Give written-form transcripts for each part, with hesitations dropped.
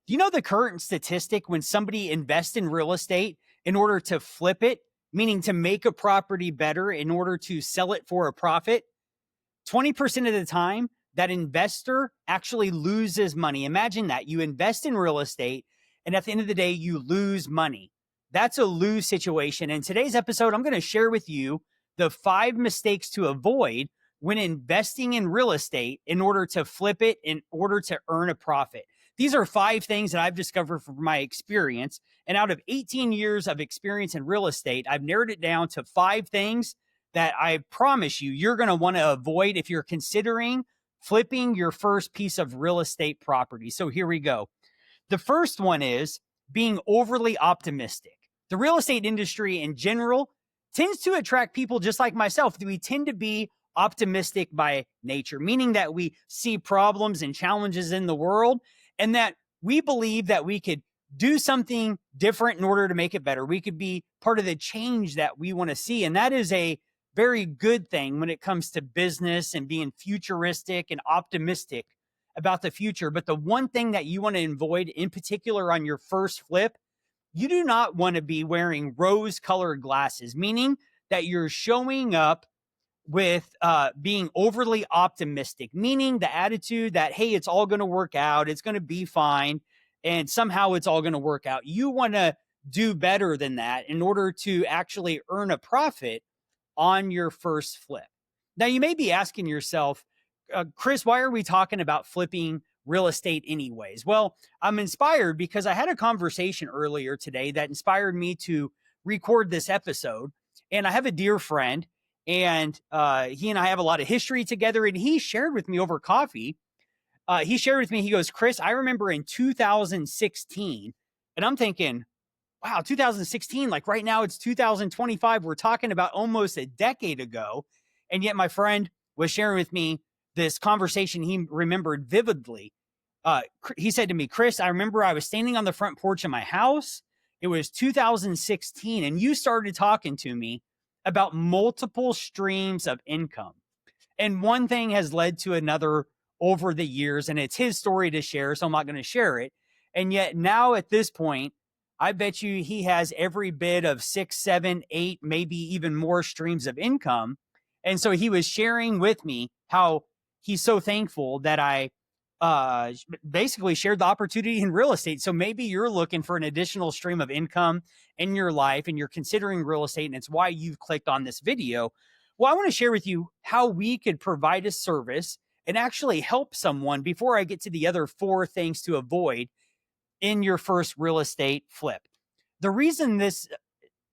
Do you know the current statistic when somebody invests in real estate in order to flip it, meaning to make a property better in order to sell it for a profit? 20% of the time, that investor actually loses money. Imagine that you invest in real estate and at the end of the day, you lose money. That's a lose situation. In today's episode, I'm going to share with you the 5 mistakes to avoid when investing in real estate in order to flip it, in order to earn a profit. These are 5 things that I've discovered from my experience. And out of 18 years of experience in real estate, I've narrowed it down to 5 things that I promise you, you're going to want to avoid if you're considering flipping your first piece of real estate property. So here we go. The first one is being overly optimistic. The real estate industry in general tends to attract people just like myself. We tend to be optimistic by nature, meaning that we see problems and challenges in the world and that we believe that we could do something different in order to make it better. We could be part of the change that we want to see. And that is a very good thing when it comes to business and being futuristic and optimistic about the future. But the one thing that you want to avoid in particular on your first flip, you do not want to be wearing rose colored glasses, meaning that you're showing up with being overly optimistic, meaning the attitude that, hey, it's all going to work out. It's going to be fine. And somehow it's all going to work out. You want to do better than that in order to actually earn a profit on your first flip. Now, you may be asking yourself, Chris, why are we talking about flipping real estate anyways? Well, I'm inspired because I had a conversation earlier today that inspired me to record this episode. And I have a dear friend, and he and I have a lot of history together. And he shared with me over coffee. He goes, Chris, I remember in 2016, and I'm thinking, wow, 2016, like right now it's 2025. We're talking about almost a decade ago. And yet my friend was sharing with me this conversation he remembered vividly. He said to me, Chris, I remember I was standing on the front porch of my house. It was 2016. And you started talking to me about multiple streams of income. And one thing has led to another over the years. And it's his story to share, so I'm not going to share it. And yet now at this point, I bet you he has every bit of 6, 7, 8, maybe even more streams of income. And so he was sharing with me how he's so thankful that I basically shared the opportunity in real estate. So maybe you're looking for an additional stream of income in your life and you're considering real estate, and it's why you've clicked on this video. Well, I want to share with you how we could provide a service and actually help someone before I get to the other 4 things to avoid in your first real estate flip.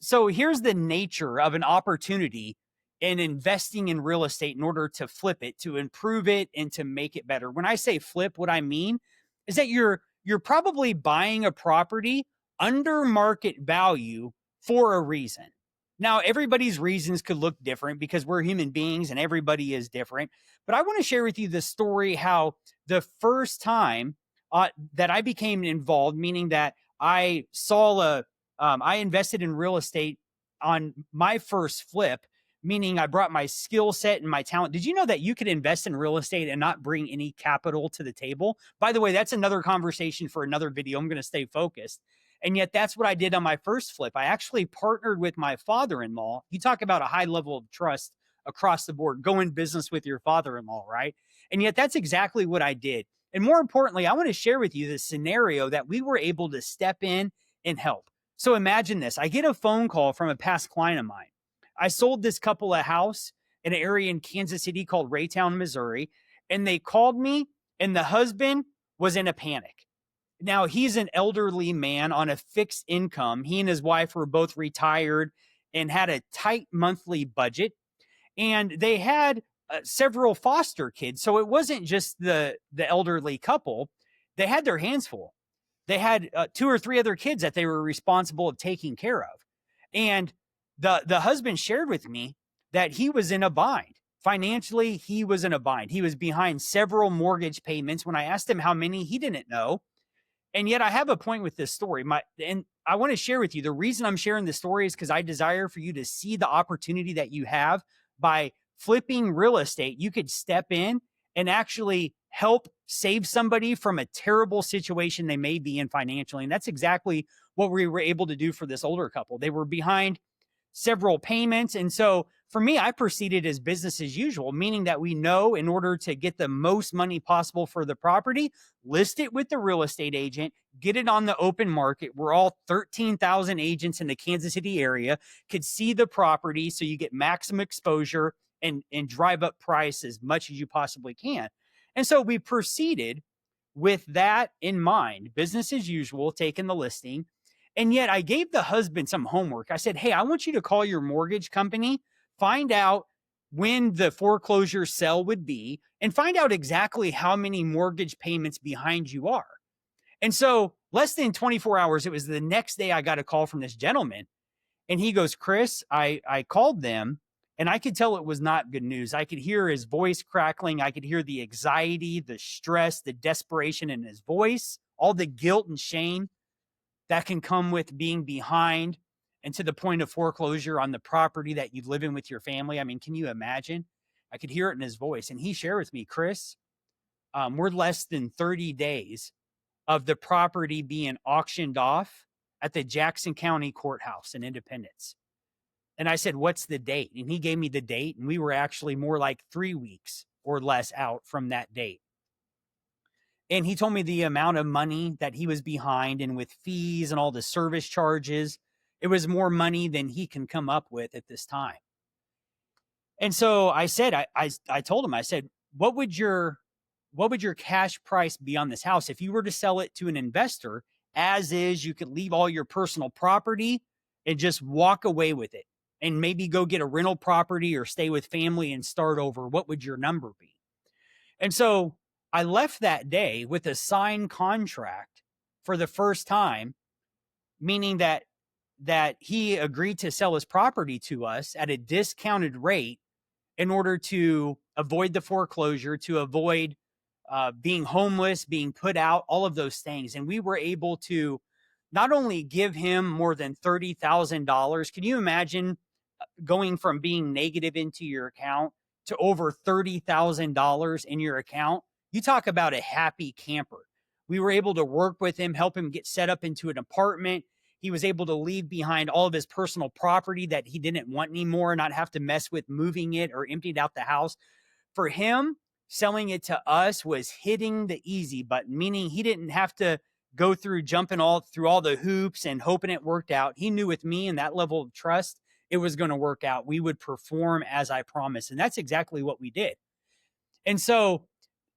So here's the nature of an opportunity in investing in real estate in order to flip it, to improve it, and to make it better. When I say flip, what I mean is that you're probably buying a property under market value for a reason. Now, everybody's reasons could look different because we're human beings and everybody is different. But I want to share with you the story how the first time that I became involved, meaning that I invested in real estate on my first flip, meaning I brought my skill set and my talent. Did you know that you could invest in real estate and not bring any capital to the table? By the way, that's another conversation for another video. I'm going to stay focused. And yet that's what I did on my first flip. I actually partnered with my father-in-law. You talk about a high level of trust across the board. Go in business with your father-in-law, right? And yet that's exactly what I did. And more importantly, I want to share with you the scenario that we were able to step in and help. So imagine this. I get a phone call from a past client of mine. I sold this couple a house in an area in Kansas City called Raytown, Missouri. And they called me and the husband was in a panic. Now, he's an elderly man on a fixed income. He and his wife were both retired and had a tight monthly budget. And they had several foster kids. So it wasn't just the elderly couple. They had their hands full. They had 2 or 3 other kids that they were responsible of taking care of. And the husband shared with me that he was in a bind. Financially, he was in a bind. He was behind several mortgage payments. When I asked him how many, he didn't know. And yet I have a point with this story. And I want to share with you, the reason I'm sharing this story is because I desire for you to see the opportunity that you have by flipping real estate. You could step in and actually help save somebody from a terrible situation they may be in financially. And that's exactly what we were able to do for this older couple. They were behind several payments. And so for me, I proceeded as business as usual, meaning that we know in order to get the most money possible for the property, list it with the real estate agent, get it on the open market. We're all 13,000 agents in the Kansas City area, could see the property so you get maximum exposure and drive up price as much as you possibly can. And so we proceeded with that in mind, business as usual, taking the listing. And yet I gave the husband some homework. I said, hey, I want you to call your mortgage company, find out when the foreclosure sale would be, and find out exactly how many mortgage payments behind you are. And so less than 24 hours, it was the next day I got a call from this gentleman. And he goes, Chris, I called them and I could tell it was not good news. I could hear his voice crackling. I could hear the anxiety, the stress, the desperation in his voice, all the guilt and shame that can come with being behind and to the point of foreclosure on the property that you live in with your family. I mean, can you imagine? I could hear it in his voice. And he shared with me, Chris, we're less than 30 days of the property being auctioned off at the Jackson County Courthouse in Independence. And I said, what's the date? And he gave me the date. And we were actually more like 3 weeks or less out from that date. And he told me the amount of money that he was behind, and with fees and all the service charges, it was more money than he can come up with at this time. And so I said, I told him, I said, what would your cash price be on this house? If you were to sell it to an investor as is, you could leave all your personal property and just walk away with it and maybe go get a rental property or stay with family and start over. What would your number be? And so I left that day with a signed contract for the first time, meaning that he agreed to sell his property to us at a discounted rate in order to avoid the foreclosure, to avoid being homeless, being put out, all of those things. And we were able to not only give him more than $30,000. Can you imagine going from being negative into your account to over $30,000 in your account? You talk about a happy camper. We were able to work with him, help him get set up into an apartment. He was able to leave behind all of his personal property that he didn't want anymore, not have to mess with moving it or emptied out the house. For him, selling it to us was hitting the easy button, meaning he didn't have to go through jumping all through all the hoops and hoping it worked out. He knew with me and that level of trust, it was going to work out. We would perform as I promised. And that's exactly what we did. And so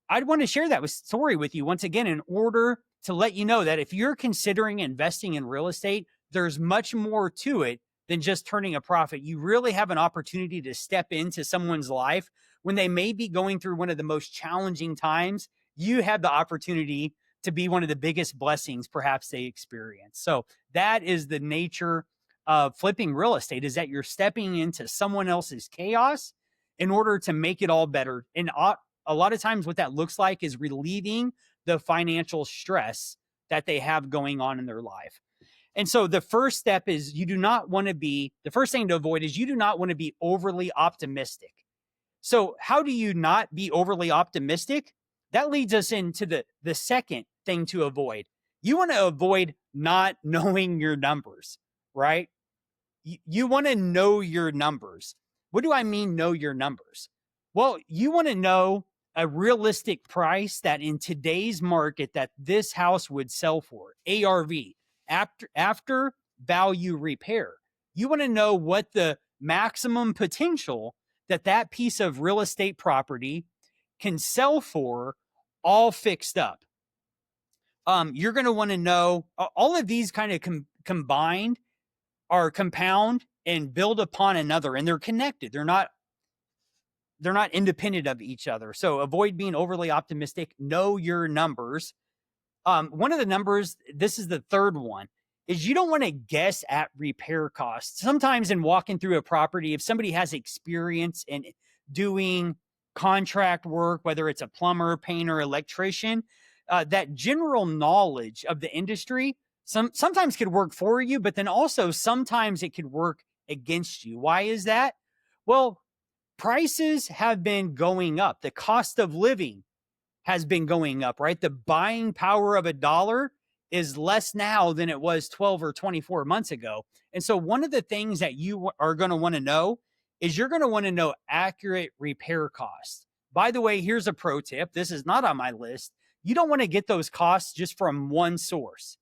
I'd want to share that story with you once again, in order to let you know that if you're considering investing in real estate, there's much more to it than just turning a profit. You really have an opportunity to step into someone's life when they may be going through one of the most challenging times. You have the opportunity to be one of the biggest blessings perhaps they experience. So that is the nature of flipping real estate, is that you're stepping into someone else's chaos in order to make it all better. And a lot of times what that looks like is relieving the financial stress that they have going on in their life. And so the first step is the first thing to avoid is you do not want to be overly optimistic. So how do you not be overly optimistic? That leads us into the second thing to avoid. You want to avoid not knowing your numbers, right? You want to know your numbers. What do I mean, know your numbers? Well, you want to know a realistic price that in today's market that this house would sell for, ARV, after value repair. You want to know what the maximum potential that piece of real estate property can sell for, all fixed up. You're going to want to know all of these kind of combined are compound and build upon another, and they're connected. They're not independent of each other. So avoid being overly optimistic. Know your numbers. One of the numbers, this is the third one, is you don't want to guess at repair costs. Sometimes in walking through a property, if somebody has experience in doing contract work, whether it's a plumber, painter, electrician, that general knowledge of the industry sometimes could work for you, but then also sometimes it could work against you. Why is that? Well, prices have been going up. The cost of living has been going up, right? The buying power of a dollar is less now than it was 12 or 24 months ago. And so one of the things that you are going to want to know is you're going to want to know accurate repair costs. By the way, here's a pro tip. This is not on my list. You don't want to get those costs just from one source,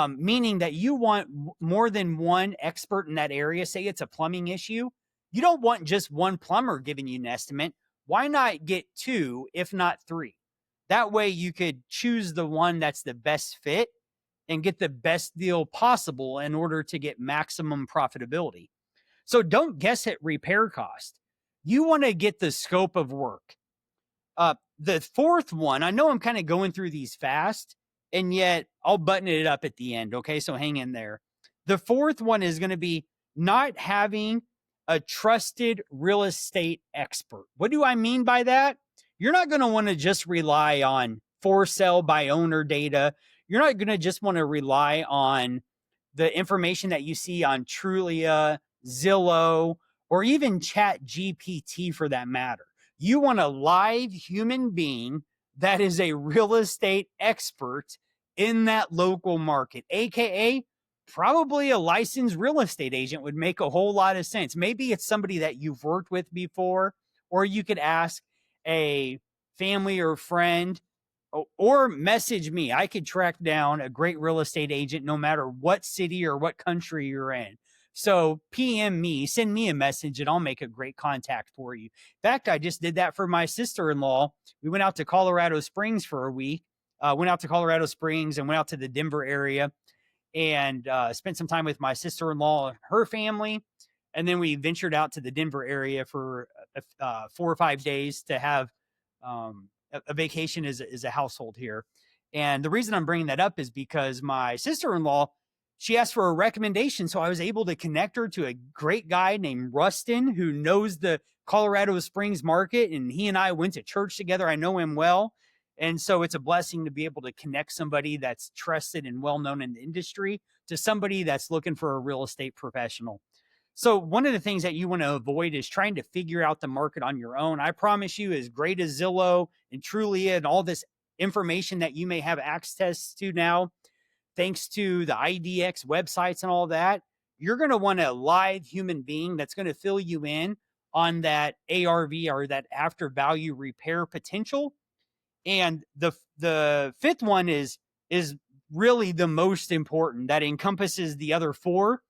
meaning that you want more than one expert in that area. Say it's a plumbing issue. You don't want just one plumber giving you an estimate. Why not get two, if not three? That way you could choose the one that's the best fit and get the best deal possible in order to get maximum profitability. So don't guess at repair cost. You want to get the scope of work. The fourth one, I know I'm kind of going through these fast, and yet I'll button it up at the end. Okay, so hang in there. The fourth one is going to be not having a trusted real estate expert. What do I mean by that? You're not going to want to just rely on for sale by owner data. You're not going to just want to rely on the information that you see on Trulia, Zillow, or even Chat GPT for that matter. You want a live human being that is a real estate expert in that local market, AKA probably a licensed real estate agent would make a whole lot of sense. Maybe it's somebody that you've worked with before, or you could ask a family or friend, or message me. I could track down a great real estate agent no matter what city or what country you're in. So PM me, send me a message, and I'll make a great contact for you. In fact, I just did that for my sister-in-law. We went out to Colorado Springs for a week, went out to Colorado Springs and went out to the Denver area and spent some time with my sister-in-law and her family. And then we ventured out to the Denver area for 4 or 5 days to have a vacation as a household here. And the reason I'm bringing that up is because my sister-in-law, she asked for a recommendation. So I was able to connect her to a great guy named Rustin who knows the Colorado Springs market. And he and I went to church together. I know him well. And so it's a blessing to be able to connect somebody that's trusted and well-known in the industry to somebody that's looking for a real estate professional. So one of the things that you want to avoid is trying to figure out the market on your own. I promise you, as great as Zillow and Trulia and all this information that you may have access to now, thanks to the IDX websites and all that, you're going to want a live human being that's going to fill you in on that ARV or that after value repair potential. And the fifth one is really the most important, that encompasses the other four.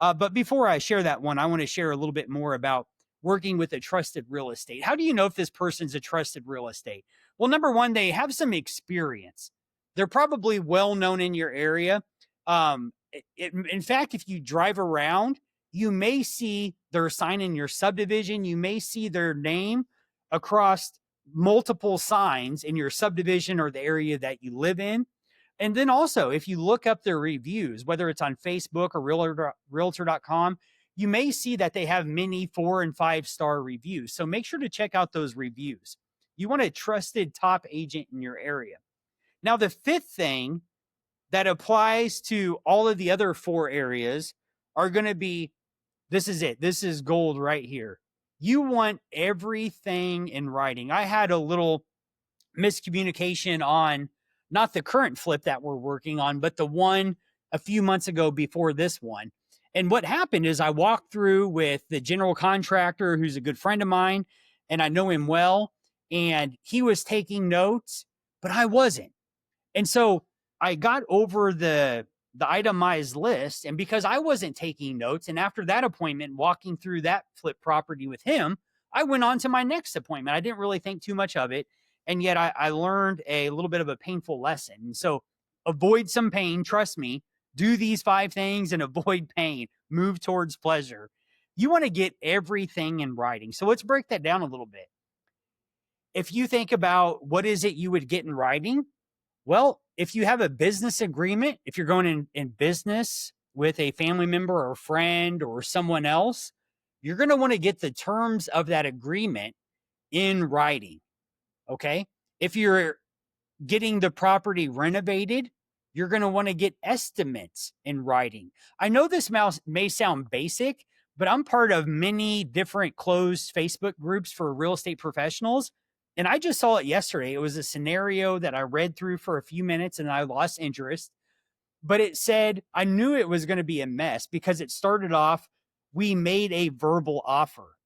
But before I share that one, I want to share a little bit more about working with a trusted real estate. How do you know if this person's a trusted real estate? Well, number one, they have some experience. They're probably well known in your area. In fact, if you drive around, you may see their sign in your subdivision. You may see their name across multiple signs in your subdivision or the area that you live in. And then also, if you look up their reviews, whether it's on Facebook or realtor.com, you may see that they have many 4 and 5 star reviews. So make sure to check out those reviews. You want a trusted top agent in your area. Now, the fifth thing that applies to all of the other 4 areas are going to be, this is it. This is gold right here. You want everything in writing. I had a little miscommunication on not the current flip that we're working on, but the one a few months ago before this one. And what happened is I walked through with the general contractor, who's a good friend of mine, and I know him well, and he was taking notes, but I wasn't. And so I got over the itemized list, and because I wasn't taking notes, and after that appointment, walking through that flip property with him, I went on to my next appointment. I didn't really think too much of it. And yet I learned a little bit of a painful lesson. And so avoid some pain. Trust me, do these 5 things and avoid pain. Move towards pleasure. You want to get everything in writing. So let's break that down a little bit. If you think about what is it you would get in writing, well, if you have a business agreement, if you're going in business with a family member or a friend or someone else, you're going to want to get the terms of that agreement in writing. Okay. If you're getting the property renovated, you're going to want to get estimates in writing. I know this may sound basic, but I'm part of many different closed Facebook groups for real estate professionals. And I just saw it yesterday. It was a scenario that I read through for a few minutes and I lost interest. But it said, I knew it was going to be a mess because it started off, we made a verbal offer.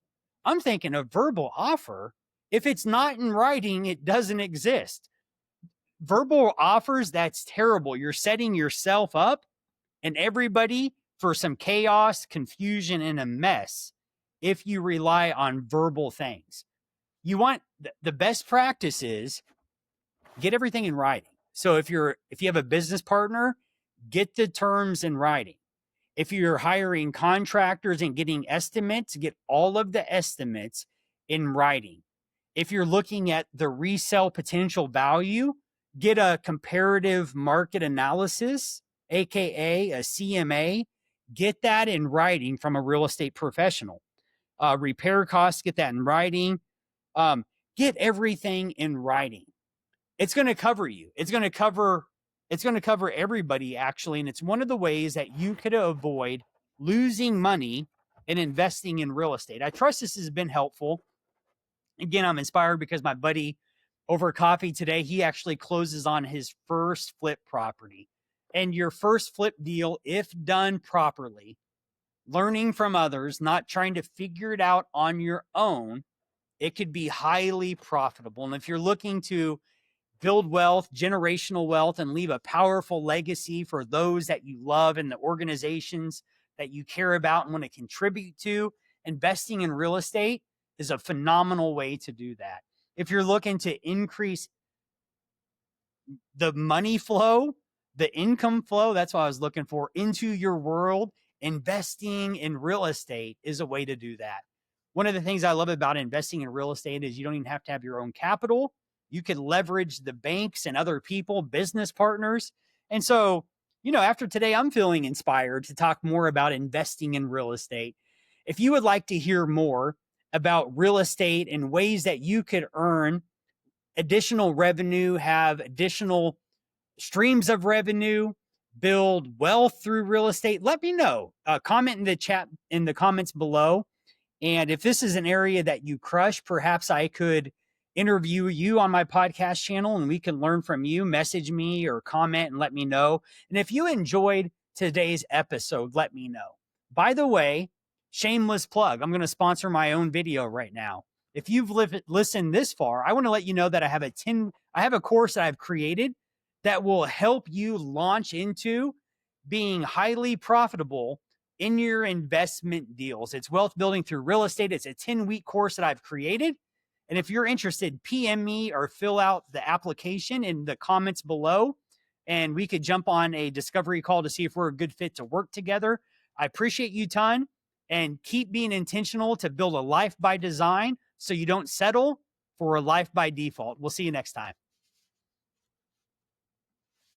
I'm thinking, a verbal offer? If it's not in writing, it doesn't exist. Verbal offers, that's terrible. You're setting yourself up and everybody for some chaos, confusion, and a mess if you rely on verbal things. You want the best practice is get everything in writing. So if you have a business partner, get the terms in writing. If you're hiring contractors and getting estimates, get all of the estimates in writing. If you're looking at the resale potential value, get a comparative market analysis, AKA a CMA, get that in writing from a real estate professional. Repair costs, get that in writing. Get everything in writing. It's going to cover you. It's going to cover everybody, actually. And it's one of the ways that you could avoid losing money in investing in real estate. I trust this has been helpful. Again, I'm inspired because my buddy over coffee today, he actually closes on his first flip property. And your first flip deal, if done properly, learning from others, not trying to figure it out on your own, it could be highly profitable. And if you're looking to build wealth, generational wealth, and leave a powerful legacy for those that you love and the organizations that you care about and want to contribute to, investing in real estate is a phenomenal way to do that. If you're looking to increase the money flow, the income flow, that's what I was looking for, into your world, investing in real estate is a way to do that. One of the things I love about investing in real estate is you don't even have to have your own capital. You can leverage the banks and other people, business partners. And so, after today, I'm feeling inspired to talk more about investing in real estate. If you would like to hear more about real estate and ways that you could earn additional revenue, have additional streams of revenue, build wealth through real estate, let me know. Comment in the chat, in the comments below. And if this is an area that you crush, perhaps I could interview you on my podcast channel and we can learn from you. Message me or comment and let me know. And if you enjoyed today's episode, let me know. By the way, shameless plug, I'm going to sponsor my own video right now. If you've listened this far, I want to let you know that I have a course that I've created that will help you launch into being highly profitable in your investment deals. It's wealth building through real estate. It's a 10-week course that I've created. And if you're interested, PM me or fill out the application in the comments below, and we could jump on a discovery call to see if we're a good fit to work together. I appreciate you a ton, and keep being intentional to build a life by design so you don't settle for a life by default. We'll see you next time.